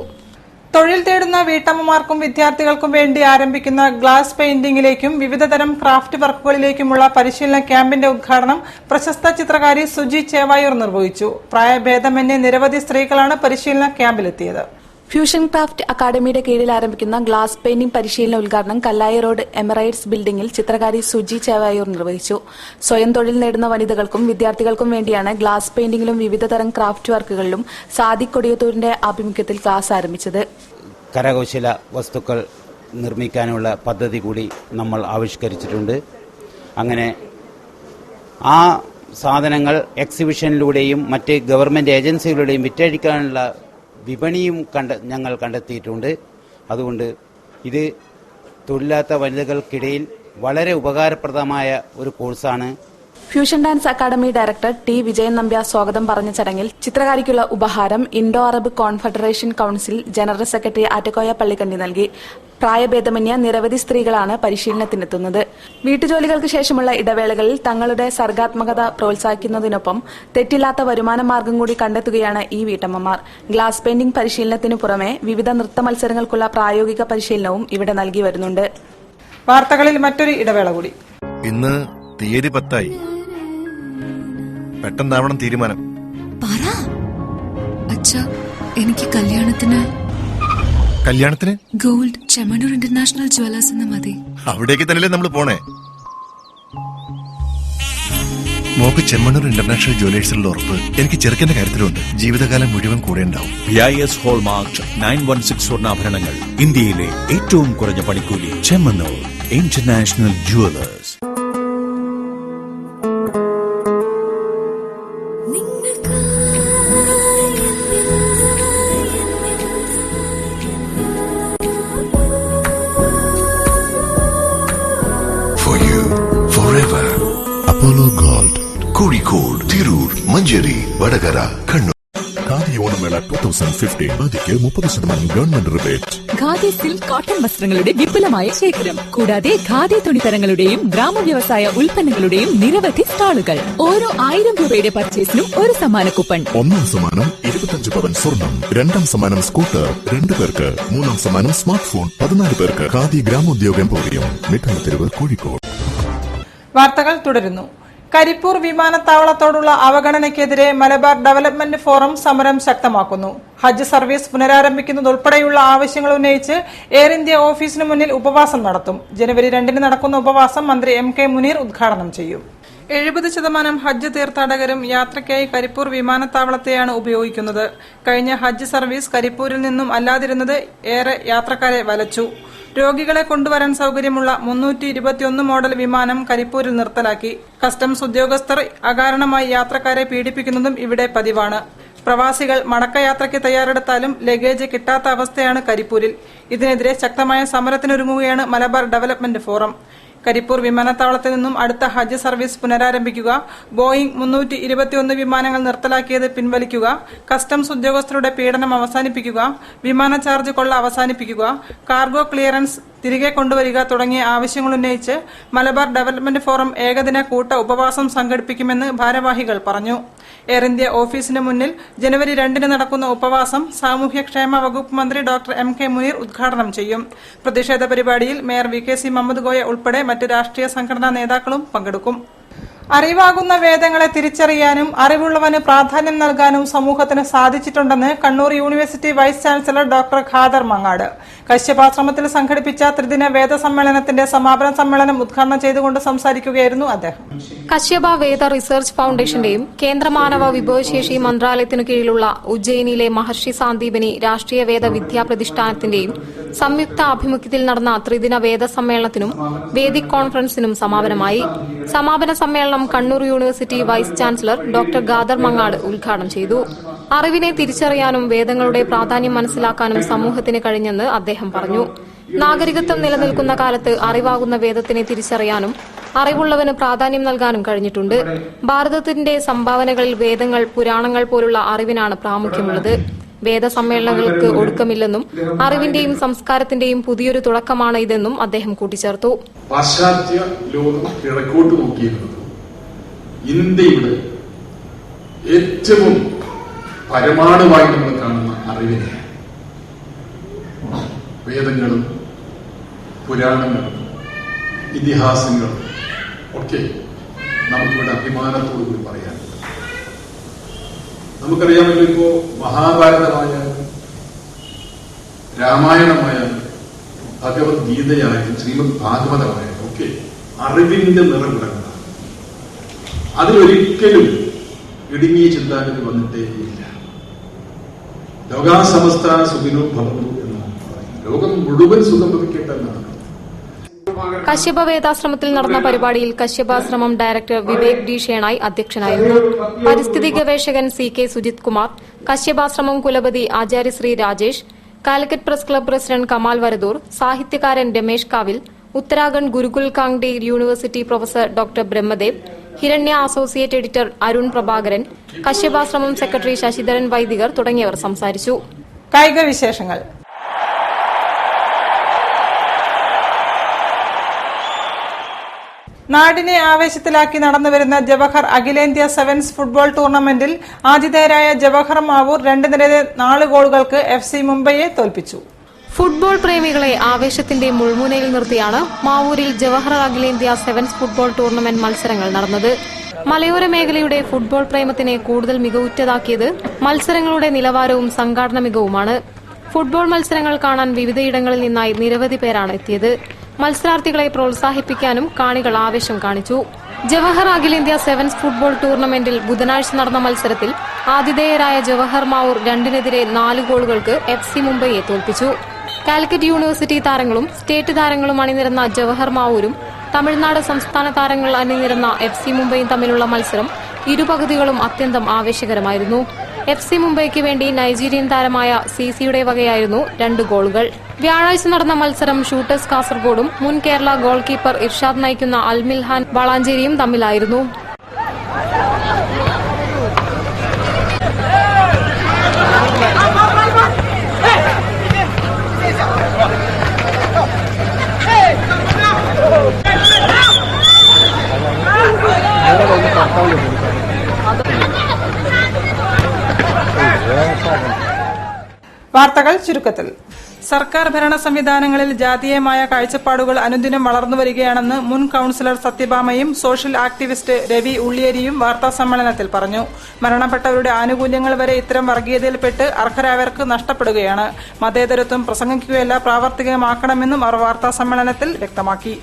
തൊഴിൽ തേടുന്ന വീട്ടമ്മമാർക്കും വിദ്യാർത്ഥികൾക്കും വേണ്ടി ആരംഭിക്കുന്ന ഗ്ലാസ് പെയിന്റിംഗിലേക്കും വിവിധതരം ക്രാഫ്റ്റ് വർക്കുകളിലേക്കുമുള്ള പരിശീലന ക്യാമ്പിന്റെ ഉദ്ഘാടനം പ്രശസ്ത ചിത്രകാരി സുജി ചേവായൂർ നിർവഹിച്ചു. പ്രായഭേദമന്യേ നിരവധി സ്ത്രീകളാണ് പരിശീലന ക്യാമ്പിലെത്തിയത്. ഫ്യൂഷൻ ക്രാഫ്റ്റ് അക്കാദമിയുടെ കീഴിൽ ആരംഭിക്കുന്ന ഗ്ലാസ് പെയിന്റിംഗ് പരിശീലന ഉദ്ഘാടനം കല്ലായി റോഡ് എമിറേറ്റ്സ് ബിൽഡിംഗിൽ ചിത്രകാരി സുജി ചേവായൂർ നിർവഹിച്ചു. സ്വയം തൊഴിൽ നേടുന്ന വനിതകൾക്കും വിദ്യാർത്ഥികൾക്കും വേണ്ടിയാണ് ഗ്ലാസ് പെയിന്റിംഗിലും വിവിധതരം ക്രാഫ്റ്റ് വർക്കുകളിലും സാദിഖ് കൊടിയത്തൂരിന്റെ ആഭിമുഖ്യത്തിൽ ക്ലാസ് ആരംഭിച്ചത്. കരകൗശല വസ്തുക്കൾ നിർമ്മിക്കാനുള്ള പദ്ധതി കൂടി നമ്മൾ ആവിഷ്കരിച്ചിട്ടുണ്ട്. അങ്ങനെ ആ സാധനങ്ങൾ എക്സിബിഷനിലൂടെയും മറ്റ് ഗവൺമെന്റ് ഏജൻസികളുടെയും വിറ്റഴിക്കാനുള്ള വിപണിയും ഞങ്ങൾ കണ്ടെത്തിയിട്ടുണ്ട്. അതുകൊണ്ട് ഇത് തൊഴിലില്ലാത്ത വനിതകൾക്കിടയിൽ വളരെ ഉപകാരപ്രദമായ ഒരു കോഴ്സാണ്. Fusion dance academy director T Vijayan Nambiar സ്വാഗതം പറഞ്ഞ ചടങ്ങിൽ ചിത്രകാരിക്കുള്ള ഉപഹാരം Indo Arab confederation council general secretary Attakoya Pallikkandi നൽകി. പ്രായഭേദമന്യേ നിരവധി സ്ത്രീകളാണ് പരിശീലനത്തിനെത്തുന്നത്. വീട്ടുജോലികൾക്ക് ശേഷമുള്ള ഇടവേളകളിൽ തങ്ങളുടെ സർഗാത്മകത പ്രോത്സാഹിക്കുന്നതിനൊപ്പം തെറ്റില്ലാത്ത വരുമാന മാർഗം കൂടി കണ്ടെത്തുകയാണ് ഈ വീട്ടമ്മമാർ. ഗ്ലാസ് പെയിന്റിംഗ് പരിശീലനത്തിനു പുറമെ വിവിധ നൃത്ത മത്സരങ്ങൾക്കുള്ള പ്രായോഗിക പരിശീലനവും ഇവിടെ നൽകി വരുന്നുണ്ട്. വാർത്തകളിൽ മറ്റൊരു ഇടവേള കൂടി. ഇന്ന് തീയതി 10 പെട്ടെന്നാവണം തീരുമാനം. എനിക്ക് കല്യാണത്തിന് ഗോൾഡ് ചെമ്മണ്ണൂർ ഇന്റർനാഷണൽ ജ്വല്ലേഴ്സ് എന്ന് മതി. അവിടേക്ക് തന്നെയല്ലേ നമ്മൾ പോണേ. മോക്ക് ചെമ്മണ്ണൂർ ഇന്റർനാഷണൽ ജ്വല്ലേഴ്സിലുള്ള ഉറപ്പ് എനിക്ക് ചെറുക്കന്റെ കാര്യത്തിലുണ്ട്. ജീവിതകാലം മുഴുവൻ കൂടെ ഉണ്ടാവും. BIS ഹോൾമാർക്ക് 916 സ്വർണ്ണാഭരണങ്ങൾ ഇന്ത്യയിലെ ഏറ്റവും കുറഞ്ഞ പണിക്കൂലി. Chemmanur international jewellers. Apollo Gold, Kozhikode, Tirur, Manjeri, Vadagara, Kannur. Khadi Onamela 2015 ഖാദിക്ക് 30% government rebate. Khadi silk cotton വസ്ത്രങ്ങളുടെ വിപുലമായ ശേഖരം, കൂടാതെ ഖാദി തുണിത്തരങ്ങളുടെയും ഗ്രാമവ്യവസായ ഉൽപ്പന്നങ്ങളുടെയും നിരവധി സ്റ്റാളുകൾ. ഓരോ 1000 രൂപയുടെ പർച്ചേസിനും ഒരു സമ്മാന കൂപ്പൺ. ഒന്നാം സമ്മാനം 25 പവൻ സ്വർണം, രണ്ടാം സമ്മാനം സ്കൂട്ടർ 2 പേർക്ക്, മൂന്നാം സമ്മാനം സ്മാർട്ട് ഫോൺ 14 പേർക്ക്. ഖാദി ഗ്രാമോദ്യോഗ എംപോറിയം, മിഠായിത്തെരുവ്, കോഴിക്കോട്. വാർത്തകൾ തുടരുന്നു. കരിപ്പൂർ വിമാനത്താവളത്തോടുള്ള അവഗണനയ്ക്കെതിരെ മലബാർ ഡെവലപ്മെന്റ് ഫോറം സമരം ശക്തമാക്കുന്നു. ഹജ്ജ് സർവീസ് പുനരാരംഭിക്കുന്നതുൾപ്പെടെയുള്ള ആവശ്യങ്ങൾ ഉന്നയിച്ച് എയർ ഇന്ത്യ ഓഫീസിന് മുന്നിൽ ഉപവാസം നടത്തും. ജനുവരി 2 നടക്കുന്ന ഉപവാസം മന്ത്രി MK മുനീർ ഉദ്ഘാടനം ചെയ്യും. 70% ഹജ്ജ് തീർത്ഥാടകരും യാത്രയ്ക്കായി കരിപ്പൂർ വിമാനത്താവളത്തെയാണ് ഉപയോഗിക്കുന്നത്. കഴിഞ്ഞ ഹജ്ജ് സർവീസ് കരിപ്പൂരിൽ നിന്നും അല്ലാതിരുന്നത് ഏറെ യാത്രക്കാരെ വലച്ചു. രോഗികളെ കൊണ്ടുവരാൻ സൌകര്യമുള്ള 321 മോഡൽ വിമാനം കരിപ്പൂരിൽ നിർത്തലാക്കി. കസ്റ്റംസ് ഉദ്യോഗസ്ഥർ അകാരണമായി യാത്രക്കാരെ പീഡിപ്പിക്കുന്നതും ഇവിടെ പതിവാണ്. പ്രവാസികൾ മടക്കയാത്രയ്ക്ക് തയ്യാറെടുത്താലും ലഗേജ് കിട്ടാത്ത അവസ്ഥയാണ് കരിപ്പൂരിൽ. ഇതിനെതിരെ ശക്തമായ സമരത്തിനൊരുങ്ങുകയാണ് മലബാർ ഡെവലപ്മെന്റ് ഫോറം. കരിപ്പൂർ വിമാനത്താവളത്തിൽ നിന്നും അടുത്ത ഹജ്ജ് സർവീസ് പുനരാരംഭിക്കുക, ബോയിംഗ് 321 വിമാനങ്ങൾ നിർത്തലാക്കിയത് പിൻവലിക്കുക, കസ്റ്റംസ് ഉദ്യോഗസ്ഥരുടെ പീഡനം അവസാനിപ്പിക്കുക, വിമാന ചാർജ് കൊള്ള അവസാനിപ്പിക്കുക, കാർഗോ ക്ലിയറൻസ് തിരികെ കൊണ്ടുവരിക തുടങ്ങിയ ആവശ്യങ്ങൾ ഉന്നയിച്ച് മലബാർ ഡെവലപ്മെന്റ് ഫോറം ഏകദിന കൂട്ട ഉപവാസം സംഘടിപ്പിക്കുമെന്ന് ഭാരവാഹികൾ പറഞ്ഞു. എയർ ഇന്ത്യ ഓഫീസിന് മുന്നിൽ ജനുവരി 2 നടക്കുന്ന ഉപവാസം സാമൂഹ്യക്ഷേമ വകുപ്പ് മന്ത്രി ഡോക്ടർ MK മുനീർ ഉദ്ഘാടനം ചെയ്യും. പ്രതിഷേധ പരിപാടിയിൽ മേയർ VKC മുഹമ്മദ് കോയ ഉൾപ്പെടെ മറ്റ് രാഷ്ട്രീയ സംഘടനാ നേതാക്കളും പങ്കെടുക്കും. അറിവാകുന്ന വേദങ്ങളെ തിരിച്ചറിയാനും അറിവുള്ളവന് പ്രാധാന്യം നൽകാനും സമൂഹത്തിന് സാധിച്ചിട്ടുണ്ടെന്ന് Kannur university vice chancellor doctor Khader Mangad കശ്യപാശ്രമത്തിൽ സംഘടിപ്പിച്ച ത്രിദിന വേദ സമ്മേളനത്തിന്റെ സമാപന സമ്മേളനം ഉദ്ഘാടനം ചെയ്തുകൊണ്ട് സംസാരിക്കുകയായിരുന്നു അദ്ദേഹം. കശ്യപ വേദ റിസർച്ച് ഫൌണ്ടേഷന്റെയും കേന്ദ്ര മാനവ വിഭവശേഷി മന്ത്രാലയത്തിനു കീഴിലുള്ള ഉജ്ജയിനിയിലെ മഹർഷി സാന്ദീപനി രാഷ്ട്രീയ വേദ വിദ്യാ പ്രതിഷ്ഠാനത്തിന്റെയും സംയുക്ത ആഭിമുഖ്യത്തിൽ നടന്ന ത്രിദിന വേദ സമ്മേളനത്തിനും വേദിക് കോൺഫറൻസിനും സമാപനമായി. സമാപന സമ്മേളനം Kannur university vice chancellor doctor Khader Mangad ഉദ്ഘാടനം ചെയ്തു. അറിവിനെ തിരിച്ചറിയാനും വേദങ്ങളുടെ പ്രാധാന്യം മനസ്സിലാക്കാനും സമൂഹത്തിന് കഴിഞ്ഞെന്ന് അദ്ദേഹം പറഞ്ഞു. നാഗരികത്വം നിലനിൽക്കുന്ന കാലത്ത് അറിവാകുന്ന വേദത്തിനെ തിരിച്ചറിയാനും അറിവുള്ളവന് പ്രാധാന്യം നൽകാനും കഴിഞ്ഞിട്ടുണ്ട്. ഭാരതത്തിന്റെ സംഭാവനകളിൽ വേദങ്ങൾ, പുരാണങ്ങൾ പോലുള്ള അറിവിനാണ് പ്രാമുഖ്യമുള്ളത്. വേദസമ്മേളനങ്ങൾക്ക് ഒടുക്കമില്ലെന്നും അറിവിന്റെയും സംസ്കാരത്തിന്റെയും പുതിയൊരു തുടക്കമാണ് ഇതെന്നും അദ്ദേഹം കൂട്ടിച്ചേർത്തു. പാശ്ചാത്യ ലോകം കിഴക്കോട്ട് നോക്കിയിരുന്നത് ഇന്ത്യയുടെ ഏറ്റവും പരമാണുവായി നമ്മൾ കാണുന്ന അറിവിനെ, വേദങ്ങളും പുരാണങ്ങളും ഇതിഹാസങ്ങളും ഒക്കെ നമുക്കിവിടെ അഭിമാനത്തോടുകൂടി പറയാനുണ്ട്. നമുക്കറിയാമല്ലോ, ഇപ്പോ മഹാഭാരതമായാലും രാമായണമായാലും ഭഗവത്ഗീതയായാലും ശ്രീമദ് ഭാഗവതമായാലും ഒക്കെ അറിവിന്റെ നിറകുടങ്ങളാണ്. അതിലൊരിക്കലും ഇടുങ്ങിയ ചിന്താഗതി വന്നിട്ടേ ഇല്ല. ലോകാസമസ്ത സുഖിനോ ഭവന്തു എന്നാണ് പറയുന്നത്. ലോകം മുഴുവൻ സുഖം ലഭിക്കട്ടെ എന്നാണ്. കശ്യപ വേദാശ്രമത്തിൽ നടന്ന പരിപാടിയിൽ കശ്യപാശ്രമം ഡയറക്ടർ വിവേക് ഡി ഷേണായി അധ്യക്ഷനായിരുന്നു. പരിസ്ഥിതി ഗവേഷകൻ CK സുജിത് കുമാർ, കശ്യപാശ്രമം കുലപതി Acharyashri Rajesh, Calicut press club president Kamal Varadoor, സാഹിത്യകാരൻ Ramesh Kavil, Uttarakhand Gurukul Kangri university professor doctor Brahmadev, Hiranya associate editor Arun Prabhakaran, Kashyapashramam secretary Sasidharan വൈദികർ തുടങ്ങിയവർ സംസാരിച്ചു. കായിക വിശേഷങ്ങൾ. നാടിനെ ആവേശത്തിലാക്കി നടന്നുവരുന്ന ജവഹർ അഖിലേന്ത്യാ സെവൻസ് ഫുട്ബോൾ ടൂർണമെന്റിൽ ആതിഥേയരായ ജവഹർ മാവൂർ 2-4 ഗോളുകൾക്ക് FC മുംബൈയെ തോൽപ്പിച്ചു. ഫുട്ബോൾ പ്രേമികളെ ആവേശത്തിന്റെ മുൾമുനയിൽ നിർത്തിയാണ് മാവൂരിൽ ജവഹർ അഖിലേന്ത്യാ സെവൻസ് ഫുട്ബോൾ ടൂർണമെന്റ് മത്സരങ്ങൾ നടന്നത്. മലയോര മേഖലയുടെ ഫുട്ബോൾ പ്രേമത്തിനെ കൂടുതൽ മികവുറ്റതാക്കിയത് മത്സരങ്ങളുടെ നിലവാരവും സംഘാടന മികവുമാണ്. ഫുട്ബോൾ മത്സരങ്ങൾ കാണാൻ വിവിധയിടങ്ങളിൽ നിന്നായി നിരവധി പേരാണ് എത്തിയത്. മത്സരാർത്ഥികളെ പ്രോത്സാഹിപ്പിക്കാനും കാണികൾ ആവേശം കാണിച്ചു. ജവഹർ അഖിലേന്ത്യാ സെവൻസ് ഫുട്ബോൾ ടൂർണമെന്റിൽ ബുധനാഴ്ച നടന്ന മത്സരത്തിൽ ആതിഥേയരായ ജവഹർ മാവൂർ 2-4 ഗോളുകൾക്ക് FC മുംബൈയെ തോൽപ്പിച്ചു. കാലിക്കറ്റ് യൂണിവേഴ്സിറ്റി താരങ്ങളും സ്റ്റേറ്റ് താരങ്ങളും അണിനിരന്ന ജവഹർ മാവൂരും തമിഴ്നാട് സംസ്ഥാന താരങ്ങൾ അണിനിരന്ന FC മുംബൈയും തമ്മിലുള്ള മത്സരം ഇരുപകുതികളും അത്യന്തം ആവേശകരമായിരുന്നു. FC മുംബൈക്ക് വേണ്ടി നൈജീരിയൻ താരമായ CCയുടെ വകയായിരുന്നു 2 ഗോളുകൾ. വ്യാഴാഴ്ച നടന്ന മത്സരം ഷൂട്ടേഴ്സ് കാസർഗോഡും മുൻ കേരള ഗോൾ കീപ്പർ ഇർഷാദ് നയിക്കുന്ന അൽമിൽഹാൻ വളാഞ്ചേരിയും തമ്മിലായിരുന്നു. വാർത്തകൾ ചുരുക്കത്തിൽ. സർക്കാർ ഭരണ സംവിധാനങ്ങളിൽ ജാതീയമായ കാഴ്ചപ്പാടുകൾ അനുദിനം വളർന്നുവരികയാണെന്ന് മുൻ കൌൺസിലർ സത്യഭാമയും സോഷ്യൽ ആക്ടിവിസ്റ്റ് രവി ഉള്ളിയേരിയും വാർത്താസമ്മേളനത്തിൽ പറഞ്ഞു. മരണപ്പെട്ടവരുടെ ആനുകൂല്യങ്ങൾ വരെ ഇത്തരം വർഗീയതയിൽപ്പെട്ട് അർഹരായവർക്ക് നഷ്ടപ്പെടുകയാണ്. മതേതരത്വം പ്രസംഗിക്കുകയല്ല, പ്രാവർത്തികമാക്കണമെന്നും അവർ വാർത്താസമ്മേളനത്തിൽ വ്യക്തമാക്കി.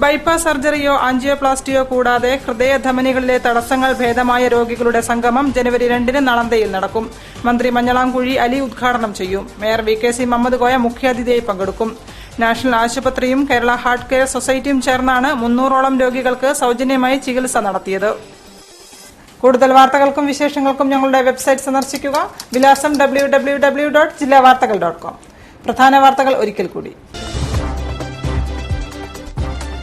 ബൈപ്പാസ് സർജറിയോ ആൻജിയോപ്ലാസ്റ്റിയോ കൂടാതെ ഹൃദയധമനികളിലെ തടസ്സങ്ങൾ ഭേദമായ രോഗികളുടെ സംഗമം ജനുവരി 2 നളന്തയിൽ നടക്കും. മന്ത്രി മഞ്ഞളാംകുഴി അലി ഉദ്ഘാടനം ചെയ്യും. മേയർ VKC മുഹമ്മദ് കോയ മുഖ്യാതിഥിയായി പങ്കെടുക്കും. നാഷണൽ ആശുപത്രിയും കേരള ഹാർട്ട് കെയർ സൊസൈറ്റിയും ചേർന്നാണ് 300ഓളം രോഗികൾക്ക് സൌജന്യമായി ചികിത്സ നടത്തിയത്. കൂടുതൽ വാർത്തകൾക്കും വിശേഷങ്ങൾക്കും ഞങ്ങളുടെ വെബ്സൈറ്റ് സന്ദർശിക്കുക. വിലാസം www.jillavartakal.com. പ്രധാന വാർത്തകൾ ഒരിക്കൽ കൂടി.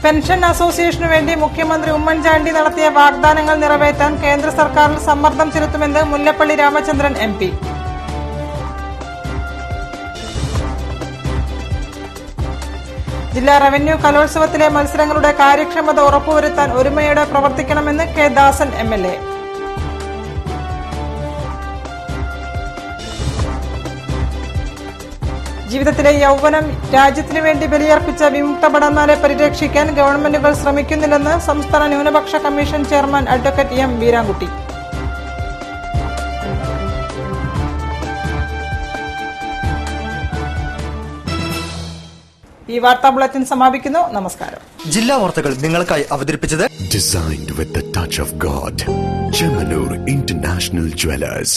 പെൻഷൻ അസോസിയേഷനു വേണ്ടി മുഖ്യമന്ത്രി ഉമ്മൻചാണ്ടി നടത്തിയ വാഗ്ദാനങ്ങൾ നിറവേറ്റാൻ കേന്ദ്ര സർക്കാരിൽ സമ്മർദ്ദം ചെലുത്തുമെന്ന് മുല്ലപ്പള്ളി രാമചന്ദ്രൻ MP. ജില്ലാ റവന്യൂ കലോത്സവത്തിലെ മത്സരങ്ങളുടെ കാര്യക്ഷമത ഉറപ്പുവരുത്താൻ ഒരുമയോടെ പ്രവർത്തിക്കണമെന്ന് K. ദാസൻ MLA. ജീവിതത്തിലെ യൗവനം രാജ്യത്തിനു വേണ്ടി ബലിയർപ്പിച്ച വിമുക്ത ഭടന്മാരെ പരിരക്ഷിക്കാൻ ഗവൺമെന്റുകൾ ശ്രമിക്കുന്നില്ലെന്ന് സംസ്ഥാന ന്യൂനപക്ഷ commission chairman advocate M. Veerankutty. ഈ വാർത്താ ബുള്ളറ്റിൻ സമാപിക്കുന്നു. നമസ്കാരം. ജില്ലാ വാർത്തകൾ നിങ്ങൾക്കായി അവതരിപ്പിച്ചത് Designed with the touch of God. Chemanur International Jewelers.